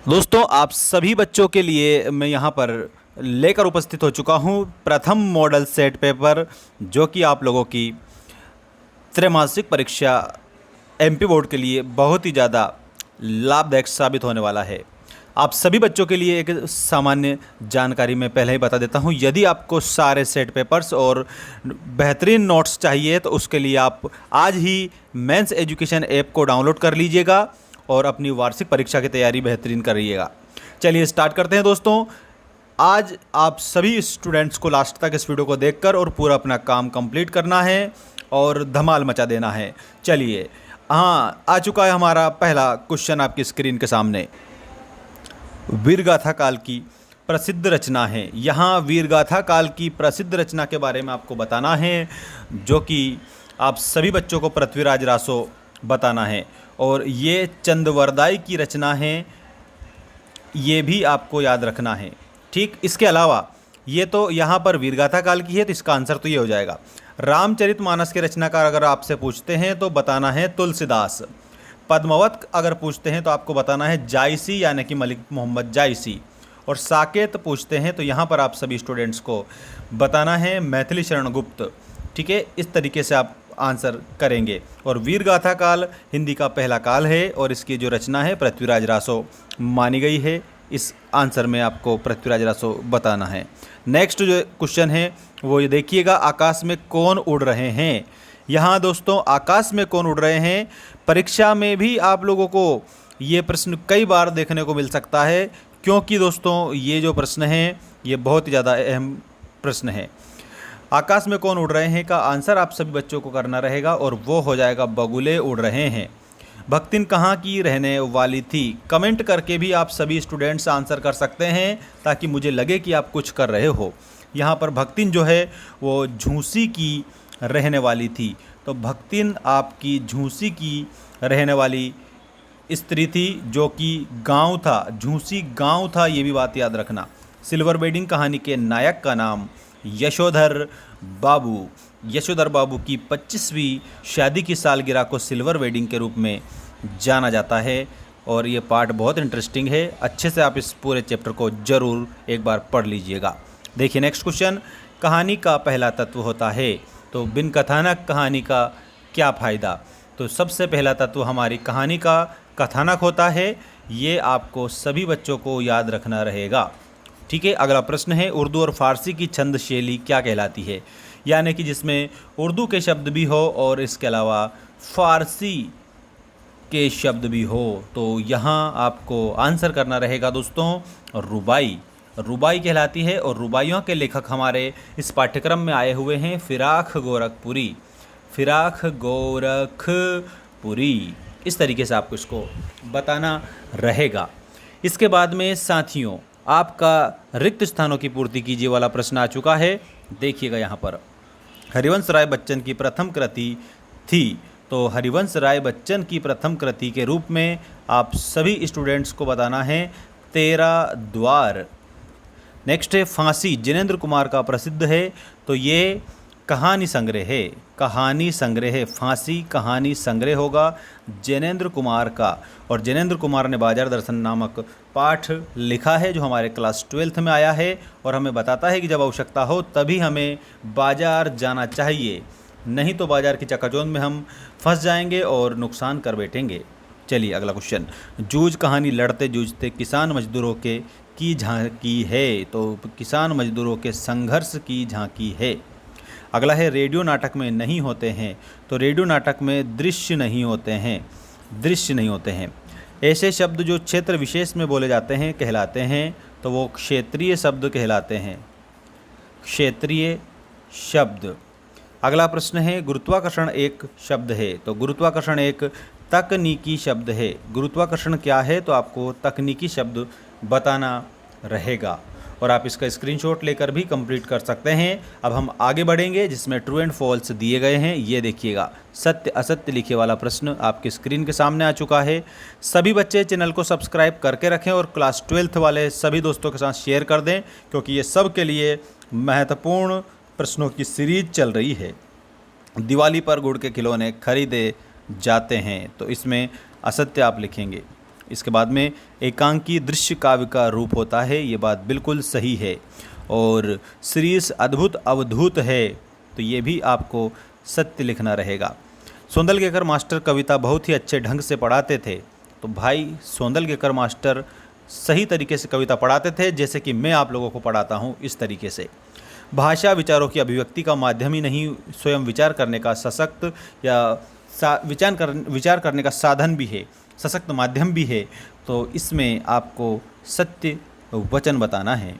दोस्तों, आप सभी बच्चों के लिए मैं यहाँ पर लेकर उपस्थित हो चुका हूँ प्रथम मॉडल सेट पेपर, जो कि आप लोगों की त्रैमासिक परीक्षा एमपी बोर्ड के लिए बहुत ही ज़्यादा लाभदायक साबित होने वाला है। आप सभी बच्चों के लिए एक सामान्य जानकारी मैं पहले ही बता देता हूँ। यदि आपको सारे सेट पेपर्स और बेहतरीन नोट्स चाहिए तो उसके लिए आप आज ही मेंस एजुकेशन ऐप को डाउनलोड कर लीजिएगा और अपनी वार्षिक परीक्षा की तैयारी बेहतरीन करिएगा। चलिए स्टार्ट करते हैं दोस्तों। आज आप सभी स्टूडेंट्स को लास्ट तक इस वीडियो को देखकर और पूरा अपना काम कंप्लीट करना है और धमाल मचा देना है। चलिए, हाँ, आ चुका है हमारा पहला क्वेश्चन आपकी स्क्रीन के सामने। वीरगाथा काल की प्रसिद्ध रचना है। यहाँ वीरगाथा काल की प्रसिद्ध रचना के बारे में आपको बताना है, जो कि आप सभी बच्चों को पृथ्वीराज रासो बताना है। और ये चंदवरदाई की रचना है, ये भी आपको याद रखना है। ठीक, इसके अलावा ये तो यहाँ पर वीरगाथा काल की है, तो इसका आंसर तो ये हो जाएगा। रामचरितमानस के रचनाकार अगर आपसे पूछते हैं तो बताना है तुलसीदास। पद्मावत अगर पूछते हैं तो आपको बताना है जायसी, यानी कि मलिक मोहम्मद जायसी। और साकेत पूछते हैं तो यहाँ पर आप सभी स्टूडेंट्स को बताना है मैथिली शरण गुप्त। ठीक है, इस तरीके से आप आंसर करेंगे। और वीरगाथा काल हिंदी का पहला काल है और इसकी जो रचना है पृथ्वीराज रासो मानी गई है। इस आंसर में आपको पृथ्वीराज रासो बताना है। नेक्स्ट जो क्वेश्चन है वो ये देखिएगा, आकाश में कौन उड़ रहे हैं। यहाँ दोस्तों, आकाश में कौन उड़ रहे हैं, परीक्षा में भी आप लोगों को ये प्रश्न कई बार देखने को मिल सकता है, क्योंकि दोस्तों ये जो प्रश्न है ये बहुत ही ज़्यादा अहम प्रश्न है। आकाश में कौन उड़ रहे हैं का आंसर आप सभी बच्चों को करना रहेगा और वो हो जाएगा बगुले उड़ रहे हैं। भक्तिन कहाँ की रहने वाली थी। कमेंट करके भी आप सभी स्टूडेंट्स आंसर कर सकते हैं, ताकि मुझे लगे कि आप कुछ कर रहे हो। यहाँ पर भक्तिन जो है वो झूंसी की रहने वाली थी, तो भक्तिन आपकी झूंसी की रहने वाली स्त्री थी, जो कि गांव था, झूंसी गांव था, ये भी बात याद रखना। सिल्वर वेडिंग कहानी के नायक का नाम यशोधर बाबू। यशोधर बाबू की 25वीं शादी की सालगिरह को सिल्वर वेडिंग के रूप में जाना जाता है। और ये पार्ट बहुत इंटरेस्टिंग है, अच्छे से आप इस पूरे चैप्टर को ज़रूर एक बार पढ़ लीजिएगा। देखिए नेक्स्ट क्वेश्चन, कहानी का पहला तत्व होता है, तो बिन कथानक कहानी का क्या फ़ायदा। तो सबसे पहला तत्व हमारी कहानी का कथानक होता है, ये आपको सभी बच्चों को याद रखना रहेगा। ठीक है, अगला प्रश्न है, उर्दू और फारसी की छंद शैली क्या कहलाती है। यानी कि जिसमें उर्दू के शब्द भी हो और इसके अलावा फारसी के शब्द भी हो, तो यहाँ आपको आंसर करना रहेगा दोस्तों रुबाई। रुबाई कहलाती है और रुबाइयों के लेखक हमारे इस पाठ्यक्रम में आए हुए हैं फिराक गोरखपुरी। फिराक गोरखपुरी, इस तरीके से आपको इसको बताना रहेगा। इसके बाद में साथियों, आपका रिक्त स्थानों की पूर्ति कीजिए वाला प्रश्न आ चुका है। देखिएगा यहाँ पर हरिवंश राय बच्चन की प्रथम कृति थी, तो हरिवंश राय बच्चन की प्रथम कृति के रूप में आप सभी स्टूडेंट्स को बताना है तेरा द्वार। नेक्स्ट है फांसी, जिनेंद्र कुमार का प्रसिद्ध है, तो ये कहानी संग्रह है। कहानी संग्रह है, फांसी कहानी संग्रह होगा जिनेंद्र कुमार का। और जिनेंद्र कुमार ने बाजार दर्शन नामक पाठ लिखा है, जो हमारे क्लास 12th में आया है और हमें बताता है कि जब आवश्यकता हो तभी हमें बाजार जाना चाहिए, नहीं तो बाजार की चकाचौंध में हम फंस जाएंगे और नुकसान कर बैठेंगे। चलिए अगला क्वेश्चन, जूझ कहानी लड़ते जूझते किसान मजदूरों के की झांकी है, तो किसान मजदूरों के संघर्ष की झांकी है। अगला है रेडियो नाटक में नहीं होते हैं, तो रेडियो नाटक में दृश्य नहीं होते हैं, दृश्य नहीं होते हैं। ऐसे शब्द जो क्षेत्र विशेष में बोले जाते हैं कहलाते हैं, तो वो क्षेत्रीय शब्द कहलाते हैं, क्षेत्रीय शब्द। अगला प्रश्न है, गुरुत्वाकर्षण एक शब्द है, तो गुरुत्वाकर्षण एक तकनीकी शब्द है। गुरुत्वाकर्षण क्या है, तो आपको तकनीकी शब्द बताना रहेगा और आप इसका स्क्रीनशॉट लेकर भी कंप्लीट कर सकते हैं। अब हम आगे बढ़ेंगे, जिसमें ट्रू एंड फॉल्स दिए गए हैं। ये देखिएगा, सत्य असत्य लिखे वाला प्रश्न आपके स्क्रीन के सामने आ चुका है। सभी बच्चे चैनल को सब्सक्राइब करके रखें और क्लास 12th वाले सभी दोस्तों के साथ शेयर कर दें, क्योंकि ये सब के लिए महत्वपूर्ण प्रश्नों की सीरीज चल रही है। दिवाली पर गुड़ के खिलौने खरीदे जाते हैं, तो इसमें असत्य आप लिखेंगे। इसके बाद में एकांकी दृश्य काव्य का रूप होता है, ये बात बिल्कुल सही है। और श्रीस अद्भुत अवधूत है, तो ये भी आपको सत्य लिखना रहेगा। सोंदलगेकर मास्टर कविता बहुत ही अच्छे ढंग से पढ़ाते थे, तो भाई सोंदलगेकर मास्टर सही तरीके से कविता पढ़ाते थे, जैसे कि मैं आप लोगों को पढ़ाता हूँ इस तरीके से। भाषा विचारों की अभिव्यक्ति का माध्यम ही नहीं, स्वयं विचार करने का सशक्त या विचार करने का साधन भी है, सशक्त माध्यम भी है। तो इसमें आपको सत्य वचन बताना है।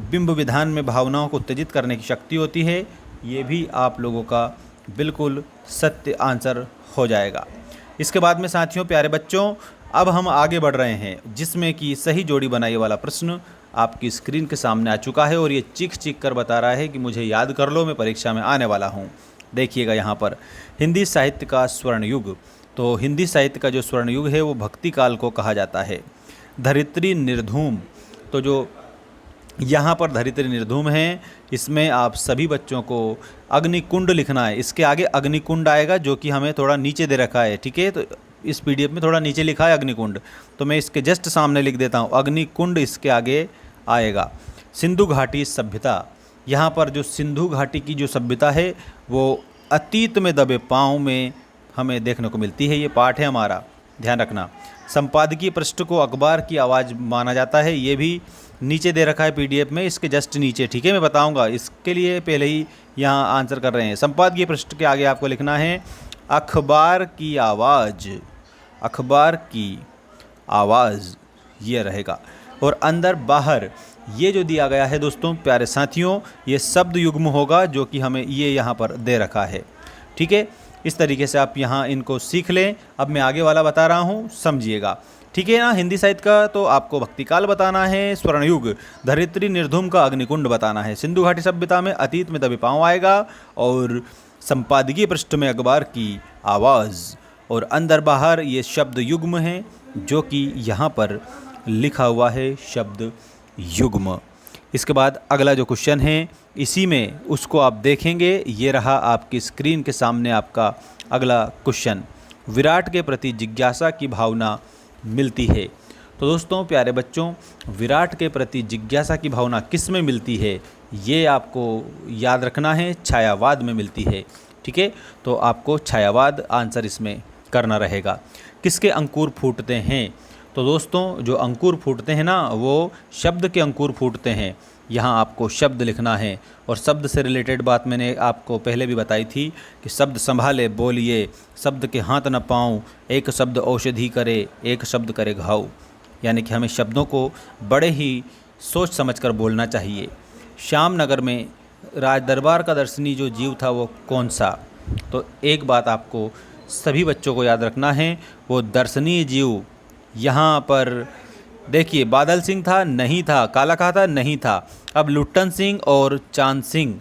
बिंब विधान में भावनाओं को उत्तेजित करने की शक्ति होती है, ये भी आप लोगों का बिल्कुल सत्य आंसर हो जाएगा। इसके बाद में साथियों, प्यारे बच्चों, अब हम आगे बढ़ रहे हैं, जिसमें कि सही जोड़ी बनाई वाला प्रश्न आपकी स्क्रीन के सामने आ चुका है और ये चीख चीख कर बता रहा है कि मुझे याद कर लो, मैं परीक्षा में आने वाला हूँ। देखिएगा यहाँ पर, हिंदी साहित्य का स्वर्ण युग। तो हिंदी साहित्य का जो स्वर्ण युग है वो भक्ति काल को कहा जाता है। धरित्री निर्धूम, तो जो यहाँ पर धरित्री निर्धूम है, इसमें आप सभी बच्चों को अग्निकुंड लिखना है। इसके आगे अग्निकुंड आएगा, जो कि हमें थोड़ा नीचे दे रखा है, ठीक है। तो इस पीडीएफ में थोड़ा नीचे लिखा है अग्निकुंड, तो मैं इसके जस्ट सामने लिख देता हूँ, अग्निकुंड इसके आगे आएगा। सिंधु घाटी सभ्यता, यहाँ पर जो सिंधु घाटी की जो सभ्यता है वो अतीत में दबे पाँव में हमें देखने को मिलती है। ये पाठ है हमारा, ध्यान रखना। संपादकीय पृष्ठ को अखबार की आवाज़ माना जाता है, ये भी नीचे दे रखा है पीडीएफ में, इसके जस्ट नीचे, ठीक है। मैं बताऊंगा, इसके लिए पहले ही यहाँ आंसर कर रहे हैं। संपादकीय पृष्ठ के आगे आपको लिखना है अखबार की आवाज़, अखबार की आवाज़, ये रहेगा। और अंदर बाहर, ये जो दिया गया है दोस्तों प्यारे साथियों, ये शब्द युग्म होगा, जो कि हमें ये यहाँ पर दे रखा है, ठीक है। इस तरीके से आप यहाँ इनको सीख लें। अब मैं आगे वाला बता रहा हूँ, समझिएगा, ठीक है ना। हिंदी साहित्य का तो आपको भक्तिकाल बताना है, स्वर्णयुग, धरित्री निर्धूम का अग्निकुंड बताना है, सिंधु घाटी सभ्यता में अतीत में दबे पाँव आएगा, और संपादकीय पृष्ठ में अखबार की आवाज़, और अंदर बाहर ये शब्द युग्म है, जो कि यहाँ पर लिखा हुआ है शब्द युग्म। इसके बाद अगला जो क्वेश्चन है, इसी में उसको आप देखेंगे, ये रहा आपकी स्क्रीन के सामने आपका अगला क्वेश्चन। विराट के प्रति जिज्ञासा की भावना मिलती है। तो दोस्तों प्यारे बच्चों, विराट के प्रति जिज्ञासा की भावना किस में मिलती है, ये आपको याद रखना है, छायावाद में मिलती है, ठीक है। तो आपको छायावाद आंसर इसमें करना रहेगा। किसके अंकुर फूटते हैं, तो दोस्तों जो अंकुर फूटते हैं ना, वो शब्द के अंकुर फूटते हैं। यहाँ आपको शब्द लिखना है, और शब्द से रिलेटेड बात मैंने आपको पहले भी बताई थी कि शब्द संभाले बोलिए, शब्द के हाथ न पाऊँ, एक शब्द औषधि करे, एक शब्द करे घाव। यानी कि हमें शब्दों को बड़े ही सोच समझकर बोलना चाहिए। श्यामनगर में राज दरबार का दर्शनी जो जीव था वो कौन सा, तो एक बात आपको सभी बच्चों को याद रखना है, वो दर्शनीय जीव यहाँ पर देखिए, बादल सिंह था, नहीं था, काला कहा था, नहीं था। अब लुट्टन सिंह और चांद सिंह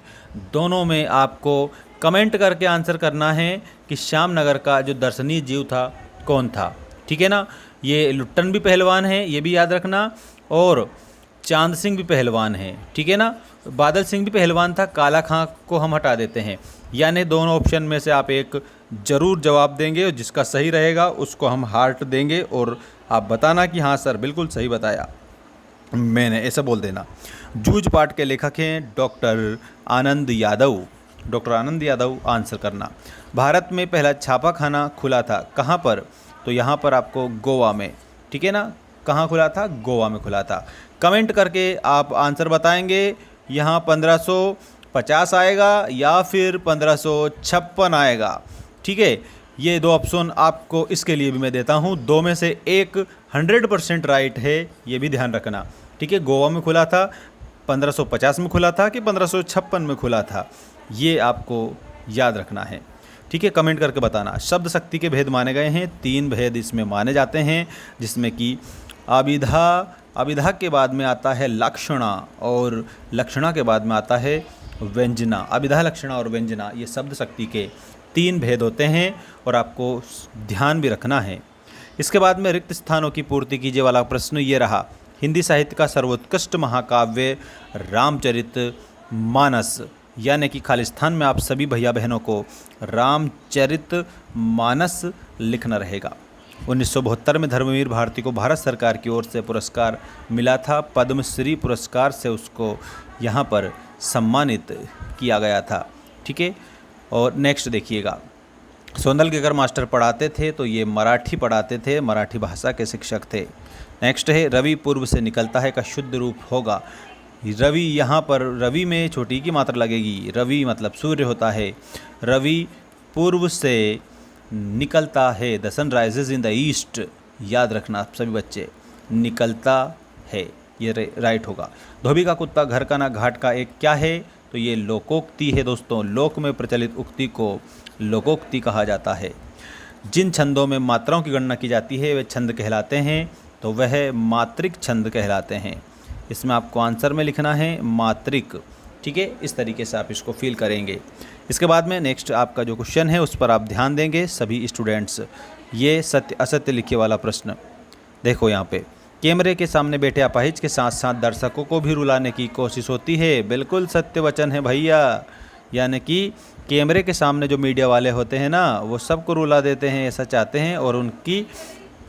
दोनों में आपको कमेंट करके आंसर करना है कि श्यामनगर का जो दर्शनीय जीव था कौन था, ठीक है ना। ये लुट्टन भी पहलवान है, ये भी याद रखना, और चांद सिंह भी पहलवान है, ठीक है ना। बादल सिंह भी पहलवान था, काला खां को हम हटा देते हैं। यानी दोनों ऑप्शन में से आप एक ज़रूर जवाब देंगे, और जिसका सही रहेगा उसको हम हार्ट देंगे, और आप बताना कि हाँ सर बिल्कुल सही बताया मैंने, ऐसा बोल देना। जूझ पाठ के लेखक हैं doctor Anand Yadav, doctor Anand Yadav answer करना। भारत में पहला छापाखाना खुला था कहाँ पर, तो यहाँ पर आपको गोवा में, ठीक है ना। कहाँ खुला था, गोवा में खुला था। कमेंट करके आप आंसर बताएंगे, यहाँ 1550 आएगा या फिर 1556 आएगा, ठीक है। ये दो ऑप्शन आपको इसके लिए भी मैं देता हूँ, दो में से एक 100% राइट है, ये भी ध्यान रखना, ठीक है। गोवा में खुला था, 1550 में खुला था कि 1556 में खुला था, ये आपको याद रखना है, ठीक है। कमेंट करके बताना। शब्द शक्ति के भेद माने गए हैं, 3 भेद इसमें माने जाते हैं, जिसमें कि अभिधा के बाद में आता है लक्षणा, और लक्षणा के बाद में आता है व्यंजना। अभिधा, लक्षणा और व्यंजना, ये शब्द शक्ति के 3 भेद होते हैं, और आपको ध्यान भी रखना है। इसके बाद में रिक्त स्थानों की पूर्ति कीजिए वाला प्रश्न ये रहा। हिंदी साहित्य का सर्वोत्कृष्ट महाकाव्य रामचरित मानस, यानी कि खाली स्थान में आप सभी भैया बहनों को रामचरित मानस लिखना रहेगा। 1972 में धर्मवीर भारती को भारत सरकार की ओर से पुरस्कार मिला था। पद्मश्री पुरस्कार से उसको यहाँ पर सम्मानित किया गया था। ठीक है, और नेक्स्ट देखिएगा, सोंदल के घर मास्टर पढ़ाते थे तो ये मराठी पढ़ाते थे, मराठी भाषा के शिक्षक थे। नेक्स्ट है रवि पूर्व से निकलता है का शुद्ध रूप होगा। रवि, यहाँ पर रवि में छोटी की मात्रा लगेगी। रवि मतलब सूर्य होता है। रवि पूर्व से निकलता है, the sun rises in the east. याद रखना आप सभी बच्चे, निकलता है, ये राइट होगा। धोबी का कुत्ता घर का ना घाट का एक क्या है, तो ये लोकोक्ति है दोस्तों। लोक में प्रचलित उक्ति को लोकोक्ति कहा जाता है। जिन छंदों में मात्राओं की गणना की जाती है वे छंद कहलाते हैं, तो वह मात्रिक छंद कहलाते हैं। इसमें आपको आंसर में लिखना है मात्रिक। ठीक है, इस तरीके से आप इसको फील करेंगे। इसके बाद में नेक्स्ट आपका जो क्वेश्चन है उस पर आप ध्यान देंगे सभी स्टूडेंट्स। ये सत्य असत्य लिखे वाला प्रश्न देखो, यहाँ पे कैमरे के सामने बैठे अपाहिज के साथ साथ दर्शकों को भी रुलाने की कोशिश होती है। बिल्कुल सत्य वचन है भैया, यानी कि कैमरे के सामने जो मीडिया वाले होते हैं ना, वो सबको रुला देते हैं, ऐसा चाहते हैं और उनकी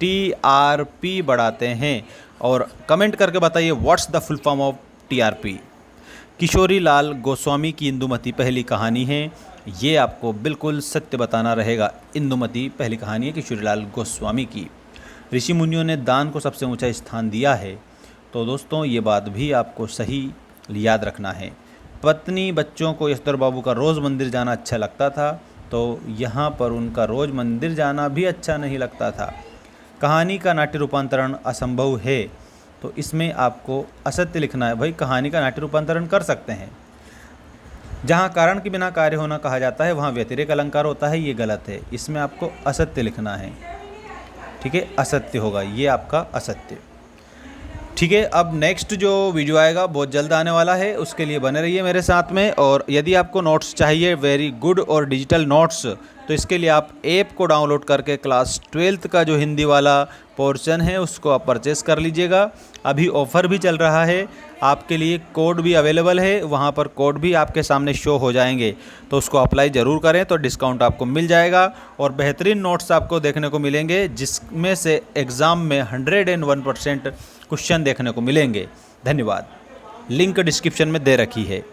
TRP बढ़ाते हैं। और कमेंट करके बताइए what's the full form of TRP। Kishori Lal Goswami की इंदुमती पहली कहानी है, ये आपको बिल्कुल सत्य बताना रहेगा। इंदुमती पहली कहानी है किशोरी लाल गोस्वामी की। ऋषि मुनियों ने दान को सबसे ऊंचा स्थान दिया है, तो दोस्तों ये बात भी आपको सही याद रखना है। पत्नी बच्चों को यशोधर बाबू का रोज़ मंदिर जाना अच्छा लगता था, तो यहाँ पर उनका रोज़ मंदिर जाना भी अच्छा नहीं लगता था। कहानी का नाट्य रूपांतरण असंभव है, तो इसमें आपको असत्य लिखना है। भाई कहानी का नाट्य रूपांतरण कर सकते हैं। जहाँ कारण के बिना कार्य होना कहा जाता है वहाँ व्यतिरेक अलंकार होता है, ये गलत है। इसमें आपको असत्य लिखना है। ठीक है, असत्य होगा, ये आपका असत्य। ठीक है, अब नेक्स्ट जो वीडियो आएगा बहुत जल्द आने वाला है, उसके लिए बने रहिए मेरे साथ में। और यदि आपको नोट्स चाहिए वेरी गुड और डिजिटल नोट्स, तो इसके लिए आप ऐप को डाउनलोड करके क्लास 12th का जो हिंदी वाला पोर्शन है उसको आप परचेस कर लीजिएगा। अभी ऑफ़र भी चल रहा है, आपके लिए कोड भी अवेलेबल है, वहाँ पर कोड भी आपके सामने शो हो जाएंगे, तो उसको अप्लाई ज़रूर करें, तो डिस्काउंट आपको मिल जाएगा और बेहतरीन नोट्स आपको देखने को मिलेंगे, जिसमें से एग्ज़ाम में 101% क्वेश्चन देखने को मिलेंगे। धन्यवाद। लिंक डिस्क्रिप्शन में दे रखी है।